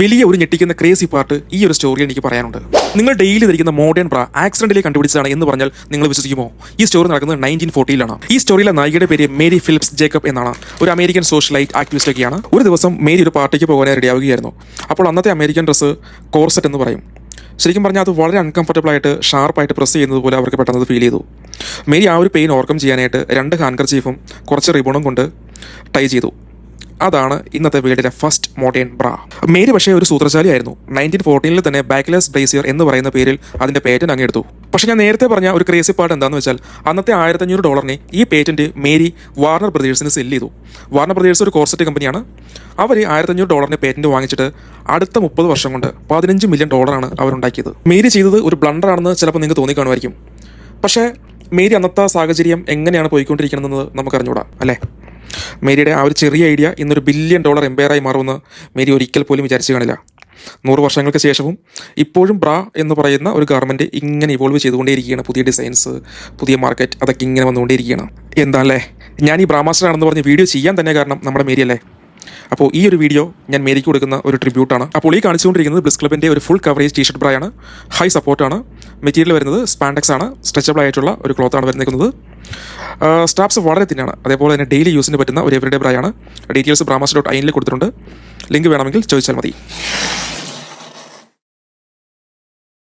വലിയ ഒരു ഞെട്ടിക്കുന്ന ക്രേസി പാർട്ട് ഈ ഒരു സ്റ്റോറിയിൽ എനിക്ക് പറയാനുണ്ട്. നിങ്ങൾ ഡെയിലി ധരിക്കുന്ന മോഡേൺ ബ്രാ ആക്സിഡന്റിലേക്ക് കണ്ടുപിടിച്ചതാണ് എന്ന് പറഞ്ഞാൽ നിങ്ങൾ വിശ്വസിക്കുമോ? ഈ സ്റ്റോറി നടക്കുന്നത് 1940-ലാണ്. ഈ സ്റ്റോറിയിലെ നായികയുടെ പേര് മേരി ഫിലിപ്സ് ജേക്കബ് എന്നാണ്. ഒരു അമേരിക്കൻ സോഷ്യലൈറ്റ് ആക്ടിവിസ്റ്റ് ഒക്കെയാണ്. ഒരു ദിവസം മേരി ഒരു പാർട്ടിക്ക് പോകാനായി റെഡിയാവുകയായിരുന്നു. അപ്പോൾ അന്നത്തെ അമേരിക്കൻ ഡ്രസ്സ് കോർസെറ്റ് എന്ന് പറയും. ശരിക്കും പറഞ്ഞാൽ അത് വളരെ അൺകംഫർട്ടബിൾ ആയിട്ട് ഷാർപ്പായിട്ട് പ്രസ് ചെയ്യുന്നത് പോലെ അവർക്ക് പെട്ടെന്ന് ഫീൽ ചെയ്തു. മേരി ആ ഒരു പെയിൻ ഓവർകം ചെയ്യാനായിട്ട് 2 ഹാൻഡർചീഫും കുറച്ച് റിബണും കൊണ്ട് ടൈ ചെയ്തു. അതാണ് ഇന്നത്തെ വേൾഡിലെ ഫസ്റ്റ് മോഡേൺ ബ്രാ. മേരി പക്ഷേ ഒരു സൂത്രശാലിയായിരുന്നു. 1914 തന്നെ ബാക്ക്ലെസ് ബ്രേസിയർ എന്ന് പറയുന്ന പേരിൽ അതിൻ്റെ പേറ്റന്റ് അങ്ങെടുത്തു. പക്ഷേ ഞാൻ നേരത്തെ പറഞ്ഞ ഒരു ക്രേസി പാർട്ട് എന്താണെന്ന് വെച്ചാൽ അന്നത്തെ $1500 ഈ പേറ്റന്റ് മേരി വാർണർ ബ്രദേഴ്സിന് സെല്ല് ചെയ്തു. വാർണർ ബ്രദേഴ്സ് ഒരു കോർസെറ്റ് കമ്പനിയാണ്. അവർ $1500 പേറ്റന്റ് വാങ്ങിച്ചിട്ട് അടുത്ത 30 വർഷം കൊണ്ട് $15 മില്യൺ അവരുണ്ടാക്കിയത്. മേരി ചെയ്തത് ഒരു ബ്ലണ്ടർ ആണെന്ന് ചിലപ്പോൾ നിങ്ങൾക്ക് തോന്നിക്കാണുമായിരിക്കും. പക്ഷേ മേരി അന്നത്തെ സാഹചര്യം എങ്ങനെയാണ് പോയിക്കൊണ്ടിരിക്കണമെന്ന് നമുക്കറിഞ്ഞൂടാ അല്ലേ? മേരിയുടെ ആ ഒരു ചെറിയ ഐഡിയ ഇന്നൊരു $1 ബില്യൺ എംപയറായി മാറുമെന്ന് മേരി ഒരിക്കൽ പോലും വിചാരിച്ചു കാണില്ല. 100 വർഷങ്ങൾക്ക് ശേഷവും ഇപ്പോഴും ബ്രാ എന്ന് പറയുന്ന ഒരു ഗാർമെൻറ്റ് ഇങ്ങനെ ഇവോൾവ് ചെയ്തുകൊണ്ടേയിരിക്കുകയാണ്. പുതിയ ഡിസൈൻസ്, പുതിയ മാർക്കറ്റ്, അതൊക്കെ ഇങ്ങനെ വന്നുകൊണ്ടേയിരിക്കുകയാണ്. എന്താല്ലേ, ഞാൻ ഈ ബ്രാ മാസ്റ്റർ ആണെന്ന് പറഞ്ഞ് വീഡിയോ ചെയ്യാൻ തന്നെ കാരണം നമ്മുടെ മേരി അല്ലേ? അപ്പോൾ ഈ ഒരു വീഡിയോ ഞാൻ മേരിക്ക് കൊടുക്കുന്ന ഒരു ട്രിബ്യൂട്ടാണ്. അപ്പോൾ ഈ കാണിച്ചുകൊണ്ടിരിക്കുന്നത് ബ്ലിസ് ക്ലബിൻ്റെ ഒരു ഫുൾ കവറേജ് ടീഷർട്ട് ബ്രായാണ്. ഹൈ സപ്പോർട്ടാണ്. മെറ്റീരിയൽ വരുന്നത് സ്പാൻഡെക്സ് ആണ്. സ്ട്രെച്ചബിൾ ആയിട്ടുള്ള ഒരു ക്ലോത്താണ് വരുന്നത്. സ്റ്റാപ്സ് വളരെ തിന്നാണ്. അതേപോലെ തന്നെ ഡെയിലി യൂസിന് പറ്റുന്ന ഒരു എവറിഡേ ബ്രായാണ്. ഡീറ്റെയിൽസ് brahmas.in കൊടുത്തിട്ടുണ്ട്. ലിങ്ക് വേണമെങ്കിൽ ചോദിച്ചാൽ മതി.